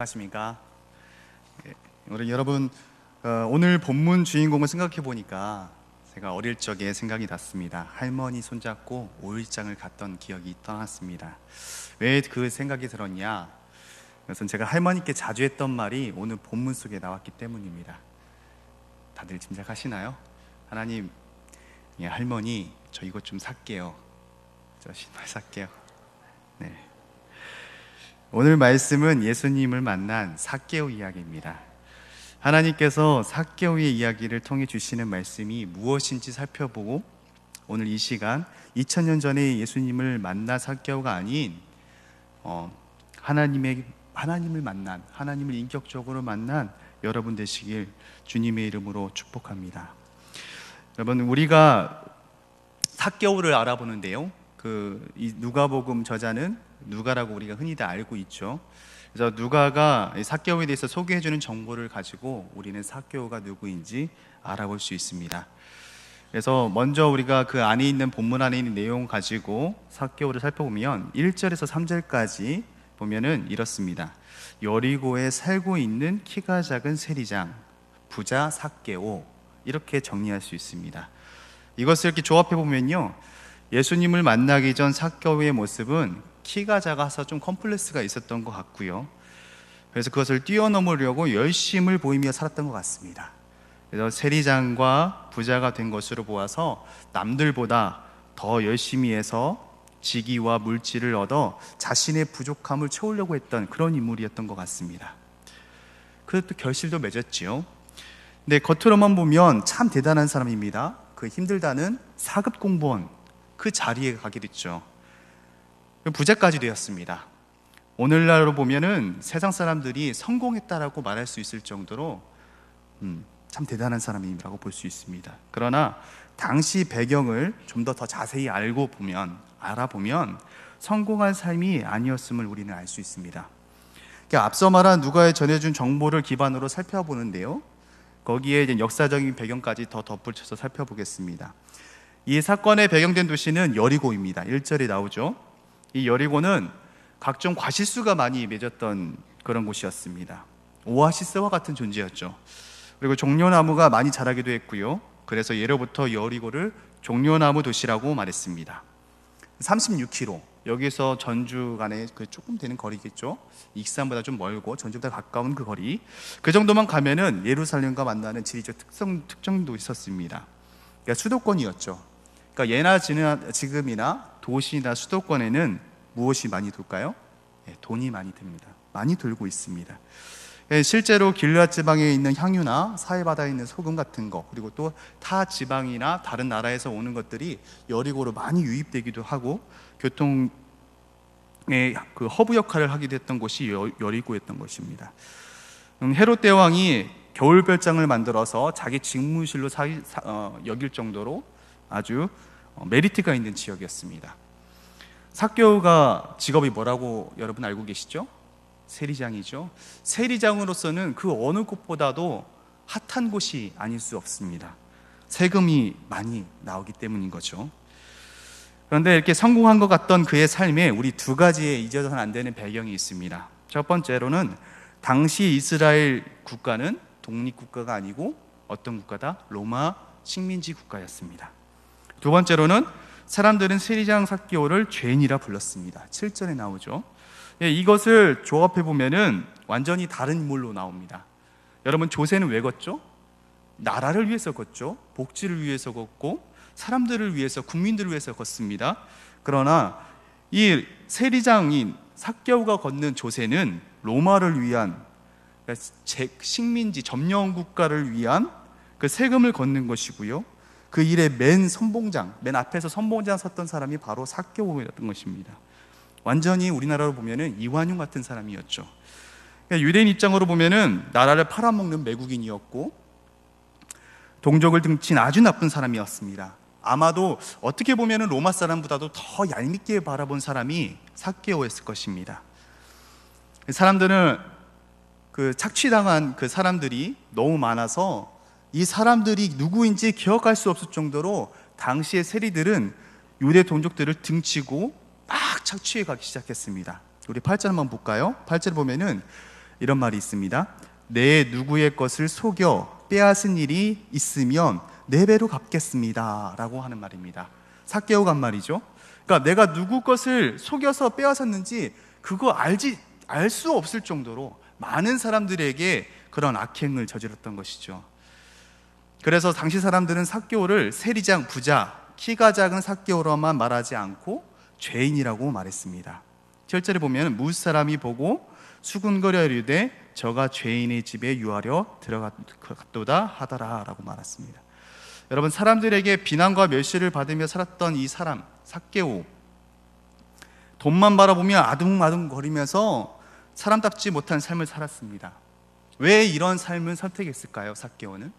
안녕하십니까? 우리 여러분, 오늘 본문 주인공을 생각해 보니까 제가 어릴 적에 생각이 났습니다. 할머니 손잡고 오일장을 갔던 기억이 떠났습니다. 왜 그 생각이 들었냐? 그것은 제가 할머니께 자주 했던 말이 오늘 본문 속에 나왔기 때문입니다. 다들 짐작하시나요? 하나님, 할머니, 저 이것 좀 살게요. 저 신발 살게요. 네. 오늘 말씀은 예수님을 만난 삭개오 이야기입니다. 하나님께서 삭개오의 이야기를 통해 주시는 말씀이 무엇인지 살펴보고 오늘 이 시간 2000년 전에 예수님을 만난 삭개오가 아닌 하나님을 만난, 하나님을 인격적으로 만난 여러분 되시길 주님의 이름으로 축복합니다. 여러분, 우리가 삭개오를 알아보는데요, 이 누가복음 저자는 누가라고 우리가 흔히들 알고 있죠. 그래서 누가가 삭개오에 대해서 소개해주는 정보를 가지고 우리는 삭개오가 누구인지 알아볼 수 있습니다. 그래서 먼저 우리가 그 안에 있는 본문 안에 있는 내용 가지고 삭개오를 살펴보면 1절에서 3절까지 보면은 이렇습니다. 여리고에 살고 있는 키가 작은 세리장 부자 삭개오, 이렇게 정리할 수 있습니다. 이것을 이렇게 조합해 보면요, 예수님을 만나기 전 삭개오의 모습은 키가 작아서 좀 컴플렉스가 있었던 것 같고요. 그래서 그것을 뛰어넘으려고 열심을 보이며 살았던 것 같습니다. 그래서 세리장과 부자가 된 것으로 보아서 남들보다 더 열심히 해서 직위와 물질을 얻어 자신의 부족함을 채우려고 했던 그런 인물이었던 것 같습니다. 그것도 결실도 맺었지요. 근데 겉으로만 보면 참 대단한 사람입니다. 그 힘들다는 4급 공무원 그 자리에 가게 됐죠. 부자까지 되었습니다. 오늘날로 보면은 세상 사람들이 성공했다라고 말할 수 있을 정도로 참 대단한 사람이라고 볼 수 있습니다. 그러나 당시 배경을 좀 더 자세히 알아보면 성공한 삶이 아니었음을 우리는 알 수 있습니다. 앞서 말한 누가에 전해준 정보를 기반으로 살펴보는데요, 거기에 이제 역사적인 배경까지 더 덧붙여서 살펴보겠습니다. 이 사건의 배경된 도시는 여리고입니다. 1절에 나오죠. 이 여리고는 각종 과실수가 많이 맺었던 그런 곳이었습니다. 오아시스와 같은 존재였죠. 그리고 종려나무가 많이 자라기도 했고요. 그래서 예로부터 여리고를 종려나무 도시라고 말했습니다. 36km, 여기서 전주 간에 조금 되는 거리겠죠. 익산보다 좀 멀고 전주보다 가까운 그 거리, 그 정도만 가면은 예루살렘과 만나는 지리적 특정도 있었습니다. 그러니까 수도권이었죠. 그러니까 예나 지금이나 도시나 수도권에는 무엇이 많이 돌까요? 돈이 많이 듭니다. 많이 돌고 있습니다. 실제로 길르앗 지방에 있는 향유나 사해바다에 있는 소금 같은 거, 그리고 또 타 지방이나 다른 나라에서 오는 것들이 여리고로 많이 유입되기도 하고 교통의 그 허브 역할을 하기도 했던 곳이 여리고였던 것입니다. 헤롯 대왕이 겨울별장을 만들어서 자기 직무실로 여길 정도로 아주 메리트가 있는 지역이었습니다. 삭개오가 직업이 뭐라고 여러분 알고 계시죠? 세리장이죠. 세리장으로서는 그 어느 곳보다도 핫한 곳이 아닐 수 없습니다. 세금이 많이 나오기 때문인 거죠. 그런데 이렇게 성공한 것 같던 그의 삶에 우리 두 가지의 잊어서는 안 되는 배경이 있습니다. 첫 번째로는 당시 이스라엘 국가는 독립국가가 아니고 어떤 국가다? 로마 식민지 국가였습니다. 두 번째로는 사람들은 세리장 삭개오를 죄인이라 불렀습니다. 7절에 나오죠. 이것을 조합해 보면은 완전히 다른 인물로 나옵니다. 여러분, 조세는 왜 걷죠? 나라를 위해서 걷죠. 복지를 위해서 걷고 사람들을 위해서, 국민들을 위해서 걷습니다. 그러나 이 세리장인 삭개오가 걷는 조세는 로마를 위한, 식민지 점령 국가를 위한 그 세금을 걷는 것이고요. 그 일의 맨 앞에서 선봉장 섰던 사람이 바로 삭개오였던 것입니다. 완전히 우리나라로 보면은 이완용 같은 사람이었죠. 유대인 입장으로 보면은 나라를 팔아먹는 매국인이었고 동족을 등친 아주 나쁜 사람이었습니다. 아마도 어떻게 보면은 로마 사람보다도 더 얄밉게 바라본 사람이 삭개오였을 것입니다. 사람들은 착취당한 그 사람들이 너무 많아서 이 사람들이 누구인지 기억할 수 없을 정도로 당시의 세리들은 유대 동족들을 등치고 막 착취해 가기 시작했습니다. 우리 8절 한번 볼까요? 8절 보면은 이런 말이 있습니다. 내 누구의 것을 속여 빼앗은 일이 있으면 네 배로 갚겠습니다 라고 하는 말입니다. 삭개오가 한 말이죠. 그러니까 내가 누구 것을 속여서 빼앗았는지 그거 알 수 없을 정도로 많은 사람들에게 그런 악행을 저질렀던 것이죠. 그래서 당시 사람들은 삭개오를 세리장 부자, 키가 작은 삭개오로만 말하지 않고 죄인이라고 말했습니다. 7절에 보면 무릇 사람이 보고 수군거려 이르되 저가 죄인의 집에 유하려 들어갔도다 하더라 라고 말했습니다. 여러분, 사람들에게 비난과 멸시를 받으며 살았던 이 사람 삭개오, 돈만 바라보며 아둥아둥 거리면서 사람답지 못한 삶을 살았습니다. 왜 이런 삶을 선택했을까요? 삭개오는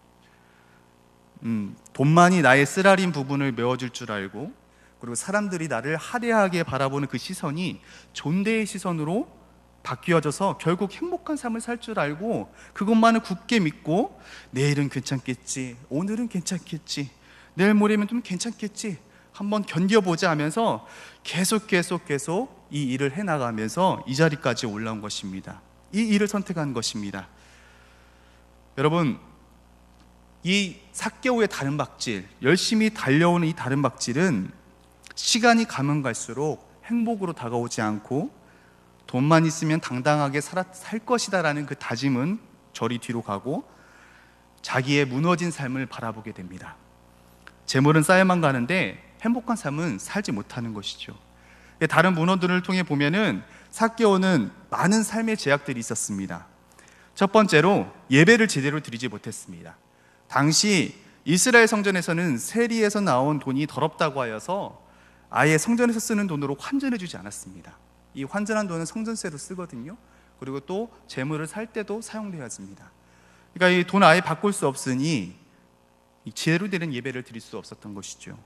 돈만이 나의 쓰라린 부분을 메워줄 줄 알고, 그리고 사람들이 나를 하대하게 바라보는 그 시선이 존대의 시선으로 바뀌어져서 결국 행복한 삶을 살 줄 알고 그것만을 굳게 믿고 내일은 괜찮겠지, 오늘은 괜찮겠지, 내일 모레면 좀 괜찮겠지, 한번 견뎌보자 하면서 계속 이 일을 해나가면서 이 자리까지 올라온 것입니다. 이 일을 선택한 것입니다. 여러분, 이 삭개오의 다른 박질, 열심히 달려오는 이 다른 박질은 시간이 가면 갈수록 행복으로 다가오지 않고 돈만 있으면 당당하게 살 것이다 라는 그 다짐은 저리 뒤로 가고 자기의 무너진 삶을 바라보게 됩니다. 재물은 쌓여만 가는데 행복한 삶은 살지 못하는 것이죠. 다른 문헌들을 통해 보면은 삭개오는 많은 삶의 제약들이 있었습니다. 첫 번째로 예배를 제대로 드리지 못했습니다. 당시 이스라엘 성전에서는 세리에서 나온 돈이 더럽다고 하여서 아예 성전에서 쓰는 돈으로 환전해 주지 않았습니다. 이 환전한 돈은 성전세로 쓰거든요. 그리고 또 재물을 살 때도 사용되어야 합니다. 그러니까 이 돈 아예 바꿀 수 없으니 제대로 되는 예배를 드릴 수 없었던 것이죠.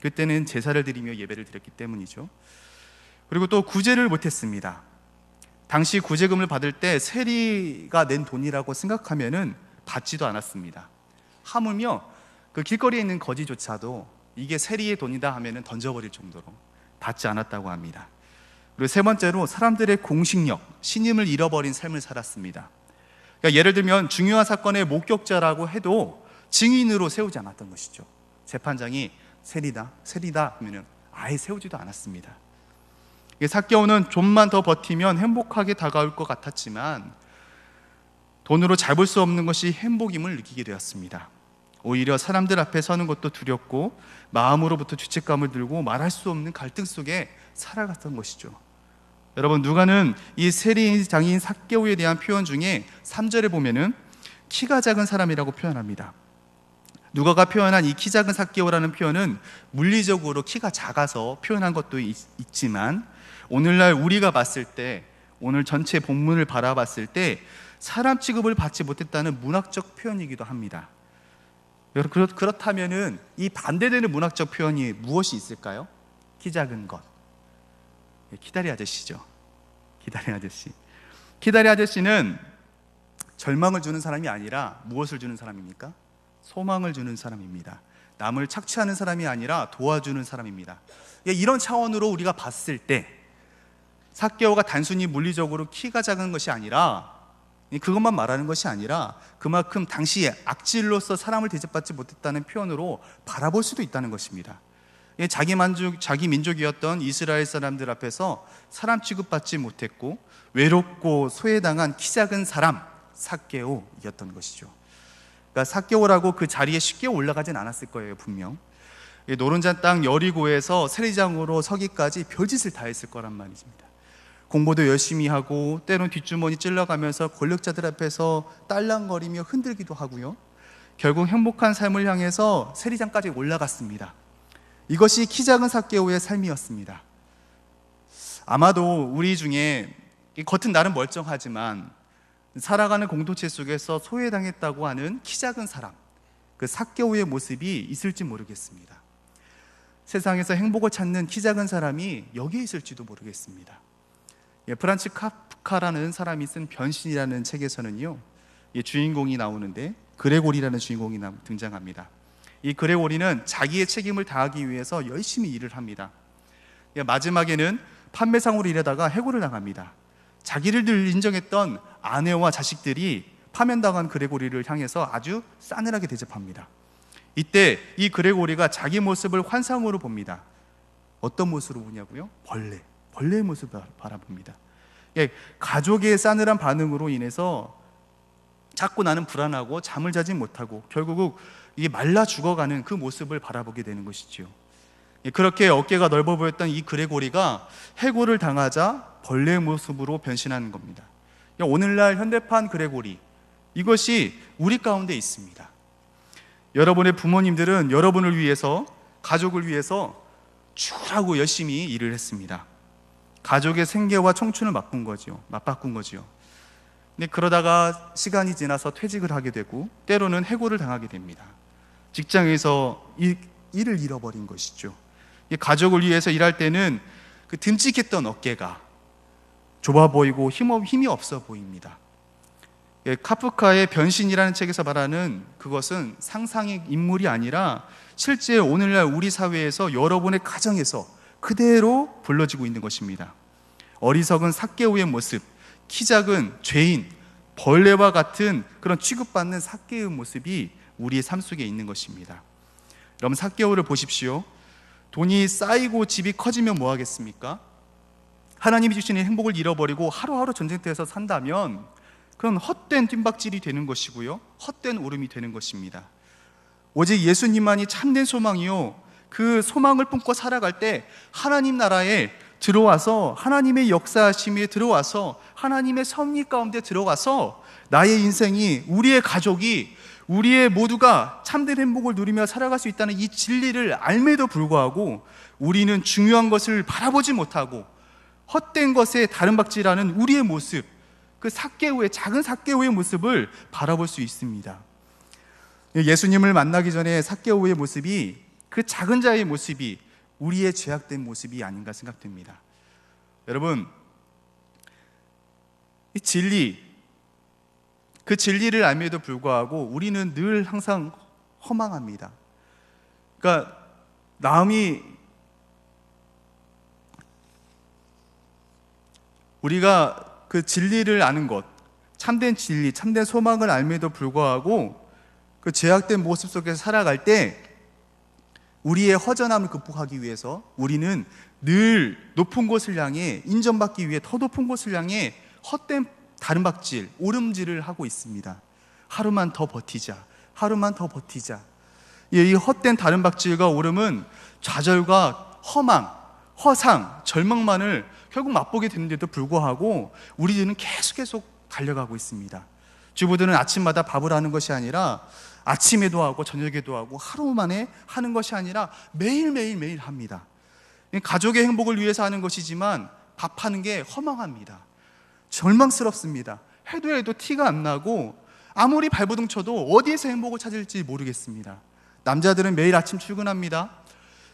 그때는 제사를 드리며 예배를 드렸기 때문이죠. 그리고 또 구제를 못했습니다. 당시 구제금을 받을 때 세리가 낸 돈이라고 생각하면은 받지도 않았습니다. 하물며 그 길거리에 있는 거지조차도 이게 세리의 돈이다 하면은 던져버릴 정도로 받지 않았다고 합니다. 그리고 세 번째로 사람들의 공식력, 신임을 잃어버린 삶을 살았습니다. 그러니까 예를 들면 중요한 사건의 목격자라고 해도 증인으로 세우지 않았던 것이죠. 재판장이 세리다 하면은 아예 세우지도 않았습니다. 삭개오는 좀만 더 버티면 행복하게 다가올 것 같았지만 돈으로 잡을 수 없는 것이 행복임을 느끼게 되었습니다. 오히려 사람들 앞에 서는 것도 두렵고 마음으로부터 죄책감을 들고 말할 수 없는 갈등 속에 살아갔던 것이죠. 여러분, 누가는 이 세리장인 삭개오에 대한 표현 중에 3절에 보면은 키가 작은 사람이라고 표현합니다. 누가가 표현한 이 키 작은 삭개오라는 표현은 물리적으로 키가 작아서 표현한 것도 있지만 오늘날 우리가 봤을 때, 오늘 전체 본문을 바라봤을 때 사람 취급을 받지 못했다는 문학적 표현이기도 합니다. 그렇다면은 이 반대되는 문학적 표현이 무엇이 있을까요? 키 작은 것, 키다리 아저씨죠. 키다리 아저씨는 절망을 주는 사람이 아니라 무엇을 주는 사람입니까? 소망을 주는 사람입니다. 남을 착취하는 사람이 아니라 도와주는 사람입니다. 이런 차원으로 우리가 봤을 때 삭개오가 단순히 물리적으로 키가 작은 것이 아니라, 그것만 말하는 것이 아니라 그만큼 당시에 악질로서 사람을 대접받지 못했다는 표현으로 바라볼 수도 있다는 것입니다. 자기 민족이었던 이스라엘 사람들 앞에서 사람 취급받지 못했고 외롭고 소외당한 키 작은 사람 삭개오였던 것이죠. 그러니까 삭개오라고 그 자리에 쉽게 올라가진 않았을 거예요. 분명 노른자 땅 여리고에서 세리장으로 서기까지 별짓을 다 했을 거란 말입니다. 공부도 열심히 하고 때론 뒷주머니 찔러가면서 권력자들 앞에서 딸랑거리며 흔들기도 하고요. 결국 행복한 삶을 향해서 세리장까지 올라갔습니다. 이것이 키 작은 삭개오의 삶이었습니다. 아마도 우리 중에 겉은 나름 멀쩡하지만 살아가는 공동체 속에서 소외당했다고 하는 키 작은 사람, 그 삭개오의 모습이 있을지 모르겠습니다. 세상에서 행복을 찾는 키 작은 사람이 여기에 있을지도 모르겠습니다. 프란츠 카프카라는 사람이 쓴 변신이라는 책에서는요, 주인공이 나오는데 그레고리라는 주인공이 등장합니다. 이 그레고리는 자기의 책임을 다하기 위해서 열심히 일을 합니다. 마지막에는 판매상으로 일하다가 해고를 당합니다. 자기를 늘 인정했던 아내와 자식들이 파면당한 그레고리를 향해서 아주 싸늘하게 대접합니다. 이때 이 그레고리가 자기 모습을 환상으로 봅니다. 어떤 모습으로 보냐고요? 벌레의 모습을 바라봅니다. 예, 가족의 싸늘한 반응으로 인해서 자꾸 나는 불안하고 잠을 자지 못하고 결국 이게 말라 죽어가는 그 모습을 바라보게 되는 것이지요. 예, 그렇게 어깨가 넓어 보였던 이 그레고리가 해고를 당하자 벌레의 모습으로 변신하는 겁니다. 예, 오늘날 현대판 그레고리, 이것이 우리 가운데 있습니다. 여러분의 부모님들은 여러분을 위해서, 가족을 위해서 죽으라고 열심히 일을 했습니다. 가족의 생계와 청춘을 맞바꾼 거지요. 근데 그러다가 시간이 지나서 퇴직을 하게 되고 때로는 해고를 당하게 됩니다. 직장에서 일을 잃어버린 것이죠. 가족을 위해서 일할 때는 그 듬직했던 어깨가 좁아 보이고 힘이 없어 보입니다. 카프카의 변신이라는 책에서 말하는 그것은 상상의 인물이 아니라 실제 오늘날 우리 사회에서 여러분의 가정에서 그대로 불러지고 있는 것입니다. 어리석은 삭개오의 모습, 키 작은 죄인, 벌레와 같은 그런 취급받는 삭개오의 모습이 우리의 삶 속에 있는 것입니다. 여러분, 삭개오를 보십시오. 돈이 쌓이고 집이 커지면 뭐 하겠습니까? 하나님이 주시는 행복을 잃어버리고 하루하루 전쟁터에서 산다면 그건 헛된 뜀박질이 되는 것이고요, 헛된 울음이 되는 것입니다. 오직 예수님만이 참된 소망이요, 그 소망을 품고 살아갈 때 하나님 나라에 들어와서, 하나님의 역사하심에 들어와서, 하나님의 섭리 가운데 들어가서 나의 인생이, 우리의 가족이, 우리의 모두가 참된 행복을 누리며 살아갈 수 있다는 이 진리를 알매도 불구하고 우리는 중요한 것을 바라보지 못하고 헛된 것에 다른박질하는 우리의 모습, 그 작은 삭개오의 모습을 바라볼 수 있습니다. 예수님을 만나기 전에 삭개오의 모습이, 그 작은 자의 모습이 우리의 죄악된 모습이 아닌가 생각됩니다. 여러분, 이 진리, 그 진리를 알면에도 불구하고 우리는 늘 항상 허망합니다. 그러니까 우리가 그 진리를 아는 것, 참된 진리, 참된 소망을 알면에도 불구하고 그 죄악된 모습 속에서 살아갈 때 우리의 허전함을 극복하기 위해서 우리는 늘 높은 곳을 향해, 인정받기 위해 더 높은 곳을 향해 헛된 다른박질, 오름질을 하고 있습니다. 하루만 더 버티자, 하루만 더 버티자. 이 헛된 다른박질과 오름은 좌절과 허망, 허상, 절망만을 결국 맛보게 되는데도 불구하고 우리들은 계속 달려가고 있습니다. 주부들은 아침마다 밥을 하는 것이 아니라 아침에도 하고 저녁에도 하고 하루 만에 하는 것이 아니라 매일 합니다. 가족의 행복을 위해서 하는 것이지만 밥하는 게 허망합니다. 절망스럽습니다. 해도 티가 안 나고 아무리 발버둥 쳐도 어디에서 행복을 찾을지 모르겠습니다. 남자들은 매일 아침 출근합니다.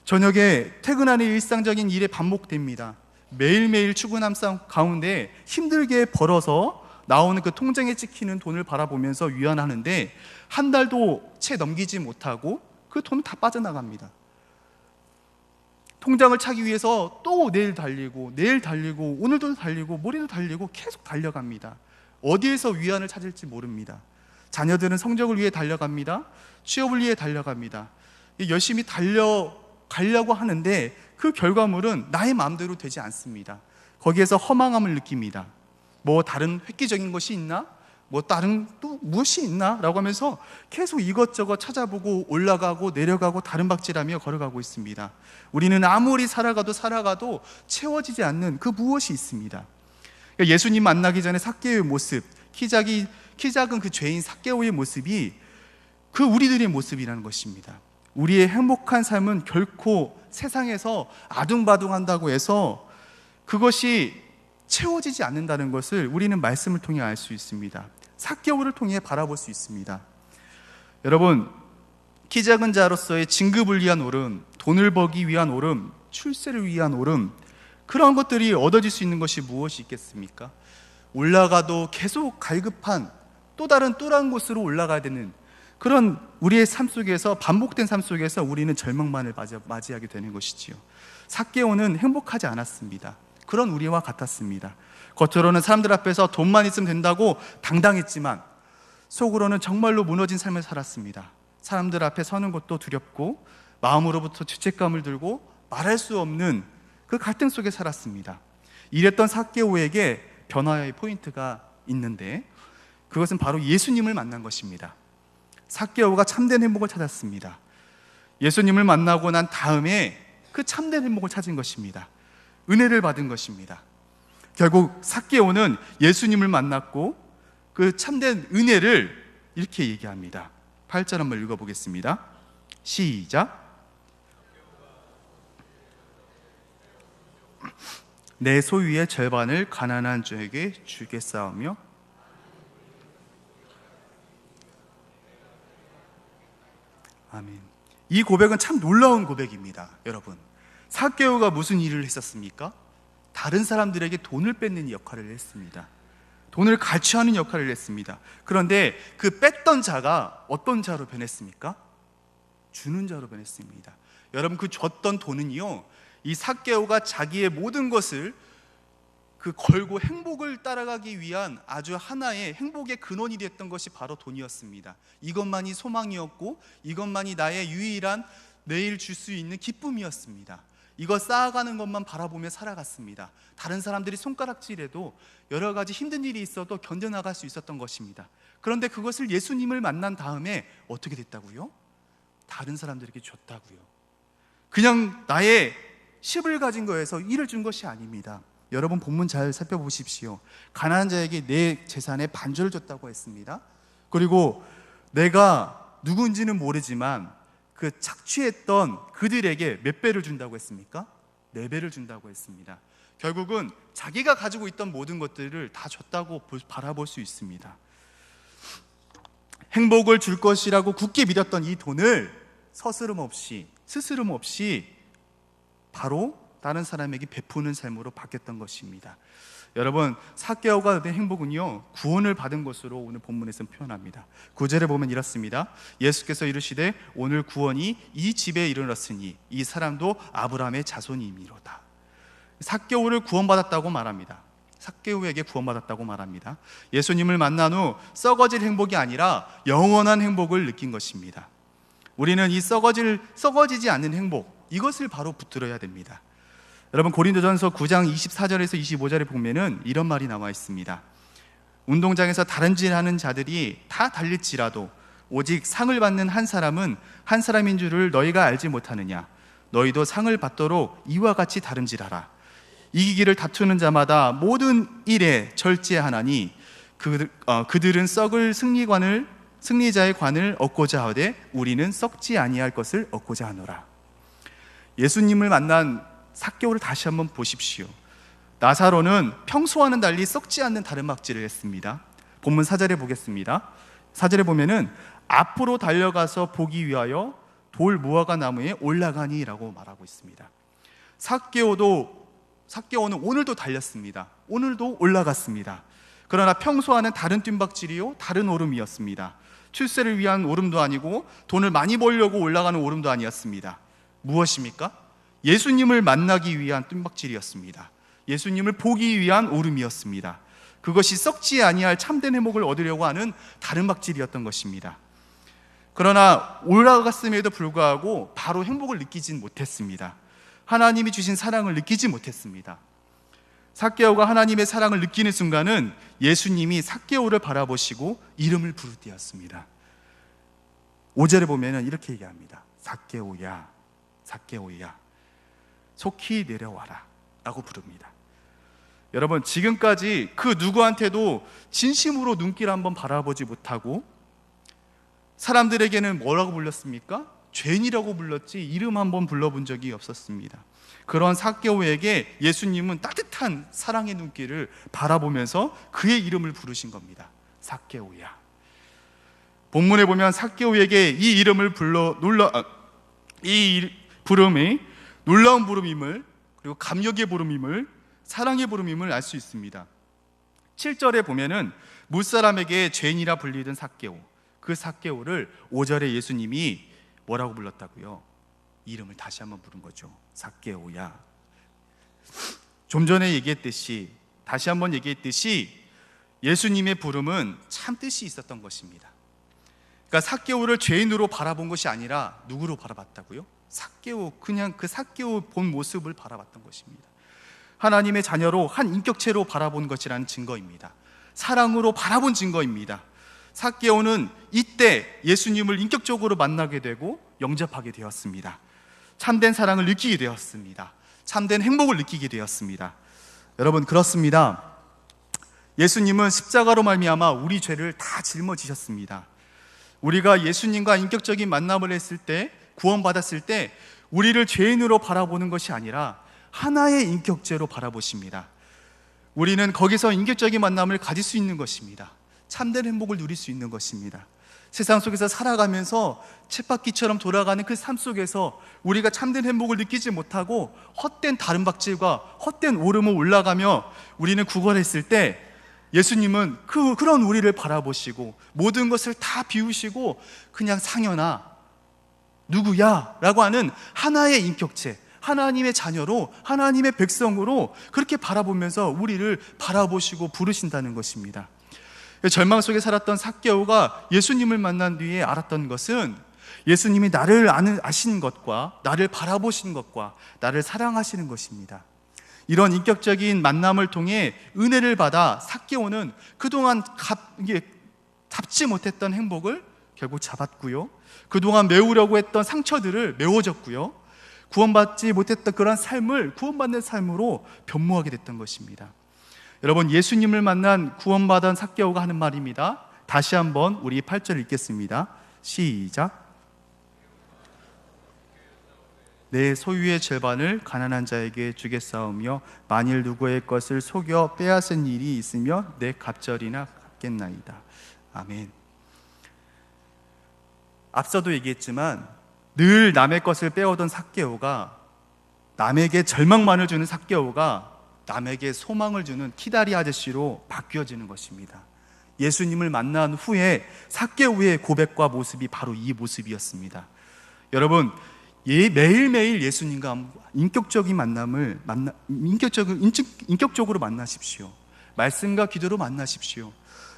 저녁에 퇴근하는 일상적인 일에 반복됩니다. 매일매일 출근함 가운데 힘들게 벌어서 나오는 그 통장에 찍히는 돈을 바라보면서 위안하는데 한 달도 채 넘기지 못하고 그 돈은 다 빠져나갑니다. 통장을 차기 위해서 또 내일 달리고 오늘도 달리고 모레도 달리고 계속 달려갑니다. 어디에서 위안을 찾을지 모릅니다. 자녀들은 성적을 위해 달려갑니다. 취업을 위해 달려갑니다. 열심히 달려가려고 하는데 그 결과물은 나의 마음대로 되지 않습니다. 거기에서 허망함을 느낍니다. 뭐 다른 획기적인 것이 있나? 뭐 다른 또 무엇이 있나? 라고 하면서 계속 이것저것 찾아보고 올라가고 내려가고 다른박질하며 걸어가고 있습니다. 우리는 아무리 살아가도 채워지지 않는 그 무엇이 있습니다. 그러니까 예수님 만나기 전에 삭개오의 모습, 키 작은 그 죄인 삭개오의 모습이 그 우리들의 모습이라는 것입니다. 우리의 행복한 삶은 결코 세상에서 아둥바둥한다고 해서 그것이 채워지지 않는다는 것을 우리는 말씀을 통해 알 수 있습니다. 삭개오를 통해 바라볼 수 있습니다. 여러분, 키 작은 자로서의 진급을 위한 오름, 돈을 벌기 위한 오름, 출세를 위한 오름, 그런 것들이 얻어질 수 있는 것이 무엇이 있겠습니까? 올라가도 계속 갈급한 또 다른 곳으로 올라가야 되는 그런 우리의 삶 속에서, 반복된 삶 속에서 우리는 절망만을 맞이하게 되는 것이지요. 삭개오는 행복하지 않았습니다. 그런 우리와 같았습니다. 겉으로는 사람들 앞에서 돈만 있으면 된다고 당당했지만 속으로는 정말로 무너진 삶을 살았습니다. 사람들 앞에 서는 것도 두렵고 마음으로부터 죄책감을 들고 말할 수 없는 그 갈등 속에 살았습니다. 이랬던 삭개오에게 변화의 포인트가 있는데 그것은 바로 예수님을 만난 것입니다. 삭개오가 참된 행복을 찾았습니다. 예수님을 만나고 난 다음에 그 참된 행복을 찾은 것입니다. 은혜를 받은 것입니다. 결국 삭개오는 예수님을 만났고 그 참된 은혜를 이렇게 얘기합니다. 8절 한번 읽어보겠습니다. 시작. 내 소유의 절반을 가난한 자에게 주겠사오며. 아멘. 이 고백은 참 놀라운 고백입니다. 여러분, 삭개오가 무슨 일을 했었습니까? 다른 사람들에게 돈을 뺏는 역할을 했습니다. 돈을 갈취하는 역할을 했습니다. 그런데 그 뺐던 자가 어떤 자로 변했습니까? 주는 자로 변했습니다. 여러분, 그 줬던 돈은요, 이 삭개오가 자기의 모든 것을 그 걸고 행복을 따라가기 위한 아주 하나의 행복의 근원이 됐던 것이 바로 돈이었습니다. 이것만이 소망이었고 이것만이 나의 유일한 내일 줄 수 있는 기쁨이었습니다. 이거 쌓아가는 것만 바라보며 살아갔습니다. 다른 사람들이 손가락질해도 여러 가지 힘든 일이 있어도 견뎌나갈 수 있었던 것입니다. 그런데 그것을 예수님을 만난 다음에 어떻게 됐다고요? 다른 사람들에게 줬다고요. 그냥 나의 10을 가진 거에서 1을 준 것이 아닙니다. 여러분, 본문 잘 살펴보십시오. 가난한 자에게 내 재산의 반절을 줬다고 했습니다. 그리고 내가 누군지는 모르지만 그 착취했던 그들에게 몇 배를 준다고 했습니까? 4배를 준다고 했습니다. 결국은 자기가 가지고 있던 모든 것들을 다 줬다고 바라볼 수 있습니다. 행복을 줄 것이라고 굳게 믿었던 이 돈을 스스럼 없이 바로 다른 사람에게 베푸는 삶으로 바뀌었던 것입니다. 여러분, 삭개오가 얻은 행복은요, 구원을 받은 것으로 오늘 본문에서는 표현합니다. 9절에 보면 이렇습니다. 예수께서 이르시되 오늘 구원이 이 집에 이르렀으니 이 사람도 아브라함의 자손이미로다. 삭개오를 구원받았다고 말합니다. 삭개오에게 구원받았다고 말합니다. 예수님을 만난 후 썩어질 행복이 아니라 영원한 행복을 느낀 것입니다. 우리는 이 썩어지지 않는 행복, 이것을 바로 붙들어야 됩니다. 여러분, 고린도전서 9장 24절에서 25절에 보면은 이런 말이 나와 있습니다. 운동장에서 다른질하는 자들이 다 달릴지라도 오직 상을 받는 한 사람은 한 사람인 줄을 너희가 알지 못하느냐. 너희도 상을 받도록 이와 같이 다름질하라. 이기기를 다투는 자마다 모든 일에 절제하나니 그들은 썩을 승리자의 관을 얻고자 하되 우리는 썩지 아니할 것을 얻고자 하노라. 예수님을 만난 삭개오를 다시 한번 보십시오. 나사로는 평소와는 달리 썩지 않는 다름막질을 했습니다. 본문 4절에 보겠습니다. 4절에 보면은 앞으로 달려가서 보기 위하여 돌 무화과 나무에 올라가니 라고 말하고 있습니다. 삭개오는 오늘도 달렸습니다. 오늘도 올라갔습니다. 그러나 평소와는 다른 뜀박질이요, 다른 오름이었습니다. 출세를 위한 오름도 아니고 돈을 많이 벌려고 올라가는 오름도 아니었습니다. 무엇입니까? 예수님을 만나기 위한 뜀박질이었습니다. 예수님을 보기 위한 오름이었습니다. 그것이 썩지 아니할 참된 행복을 얻으려고 하는 다른 박질이었던 것입니다. 그러나 올라갔음에도 불구하고 바로 행복을 느끼진 못했습니다. 하나님이 주신 사랑을 느끼지 못했습니다. 삭개오가 하나님의 사랑을 느끼는 순간은 예수님이 삭개오를 바라보시고 이름을 부를 때였습니다. 5절에 보면 이렇게 얘기합니다. 삭개오야, 삭개오야, 속히 내려와라 라고 부릅니다. 여러분, 지금까지 그 누구한테도 진심으로 눈길 한번 바라보지 못하고 사람들에게는 뭐라고 불렀습니까? 죄인이라고 불렀지 이름 한번 불러본 적이 없었습니다. 그런 삭개오에게 예수님은 따뜻한 사랑의 눈길을 바라보면서 그의 이름을 부르신 겁니다. 삭개오야. 본문에 보면 삭개오에게 이 이름을 이 부름이 놀라운 부름임을, 그리고 감격의 부름임을, 사랑의 부름임을 알 수 있습니다. 7절에 보면은 무사람에게 죄인이라 불리던 삭개오, 그 삭개오를 5절에 예수님이 뭐라고 불렀다고요? 이름을 다시 한번 부른 거죠. 삭개오야. 좀 전에 얘기했듯이 다시 한번 얘기했듯이 예수님의 부름은 참 뜻이 있었던 것입니다. 그러니까 삭개오를 죄인으로 바라본 것이 아니라 누구로 바라봤다고요? 삭개오, 그냥 그 삭개오 본 모습을 바라봤던 것입니다. 하나님의 자녀로 한 인격체로 바라본 것이라는 증거입니다. 사랑으로 바라본 증거입니다. 삭개오는 이때 예수님을 인격적으로 만나게 되고 영접하게 되었습니다. 참된 사랑을 느끼게 되었습니다. 참된 행복을 느끼게 되었습니다. 여러분, 그렇습니다. 예수님은 십자가로 말미암아 우리 죄를 다 짊어지셨습니다. 우리가 예수님과 인격적인 만남을 했을 때, 구원받았을 때 우리를 죄인으로 바라보는 것이 아니라 하나의 인격체로 바라보십니다. 우리는 거기서 인격적인 만남을 가질 수 있는 것입니다. 참된 행복을 누릴 수 있는 것입니다. 세상 속에서 살아가면서 쳇바퀴처럼 돌아가는 그 삶 속에서 우리가 참된 행복을 느끼지 못하고 헛된 다름박질과 헛된 오름을 올라가며 우리는 구걸했을 때, 예수님은 그런 우리를 바라보시고 모든 것을 다 비우시고 그냥 상현아, 누구야? 라고 하는 하나의 인격체, 하나님의 자녀로, 하나님의 백성으로 그렇게 바라보면서 우리를 바라보시고 부르신다는 것입니다. 절망 속에 살았던 삭개오가 예수님을 만난 뒤에 알았던 것은 예수님이 나를 아시는 것과 나를 바라보시는 것과 나를 사랑하시는 것입니다. 이런 인격적인 만남을 통해 은혜를 받아 삭개오는 그동안 잡지 못했던 행복을 결국 잡았고요, 그동안 메우려고 했던 상처들을 메워졌고요, 구원받지 못했던 그런 삶을 구원받는 삶으로 변모하게 됐던 것입니다. 여러분, 예수님을 만난 구원받은 삭개오가 하는 말입니다. 다시 한번 우리 8절 읽겠습니다. 시작. 내 소유의 절반을 가난한 자에게 주겠사오며 만일 누구의 것을 속여 빼앗은 일이 있으며 내 갑절이나 갚겠나이다. 아멘. 앞서도 얘기했지만 늘 남의 것을 빼오던 삭개오가, 남에게 절망만을 주는 삭개오가 남에게 소망을 주는 키다리 아저씨로 바뀌어지는 것입니다. 예수님을 만난 후에 삭개오의 고백과 모습이 바로 이 모습이었습니다. 여러분, 매일매일 예수님과 인격적인 만남을 인격적으로 만나십시오. 말씀과 기도로 만나십시오.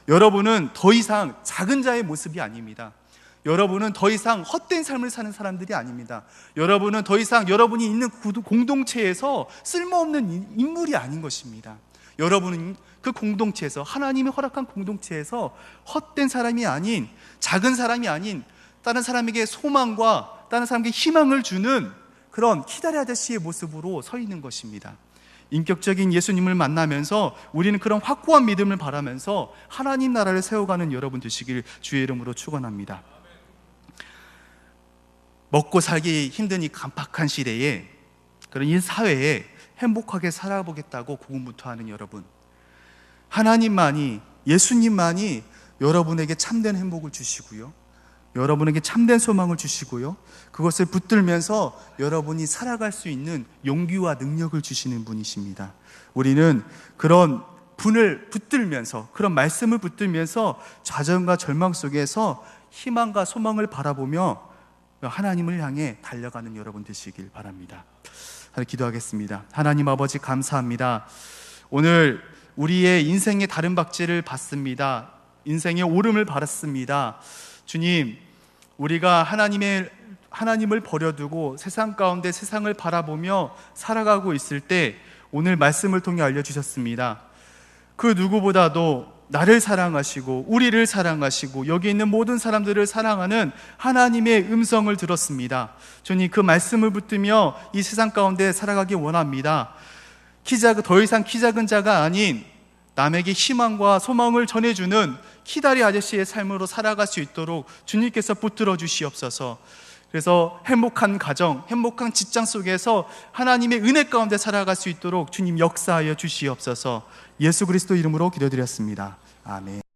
여러분은 더 이상 작은 자의 모습이 아닙니다. 여러분은 더 이상 헛된 삶을 사는 사람들이 아닙니다. 여러분은 더 이상 여러분이 있는 공동체에서 쓸모없는 인물이 아닌 것입니다. 여러분은 그 공동체에서, 하나님이 허락한 공동체에서 헛된 사람이 아닌, 작은 사람이 아닌, 다른 사람에게 소망과 다른 사람에게 희망을 주는 그런 키다리 아저씨의 모습으로 서 있는 것입니다. 인격적인 예수님을 만나면서 우리는 그런 확고한 믿음을 바라면서 하나님 나라를 세워가는 여러분 되시길 주의 이름으로 축원합니다. 먹고 살기 힘든 이 간박한 시대에, 그런 이 사회에 행복하게 살아보겠다고 고군분투하는 여러분, 하나님만이, 예수님만이 여러분에게 참된 행복을 주시고요, 여러분에게 참된 소망을 주시고요, 그것을 붙들면서 여러분이 살아갈 수 있는 용기와 능력을 주시는 분이십니다. 우리는 그런 분을 붙들면서, 그런 말씀을 붙들면서 좌절과 절망 속에서 희망과 소망을 바라보며 하나님을 향해 달려가는 여러분 되시길 바랍니다. 기도하겠습니다. 하나님 아버지, 감사합니다. 오늘 우리의 인생의 다름박질을 받습니다. 인생의 오름을 받았습니다. 주님, 우리가 하나님을 버려두고 세상 가운데 세상을 바라보며 살아가고 있을 때 오늘 말씀을 통해 알려주셨습니다. 그 누구보다도 나를 사랑하시고 우리를 사랑하시고 여기 있는 모든 사람들을 사랑하는 하나님의 음성을 들었습니다. 주님, 그 말씀을 붙들며 이 세상 가운데 살아가기 원합니다. 더 이상 키 작은 자가 아닌 남에게 희망과 소망을 전해주는 키다리 아저씨의 삶으로 살아갈 수 있도록 주님께서 붙들어 주시옵소서. 그래서 행복한 가정, 행복한 직장 속에서 하나님의 은혜 가운데 살아갈 수 있도록 주님 역사하여 주시옵소서. 예수 그리스도 이름으로 기도드렸습니다. 아멘.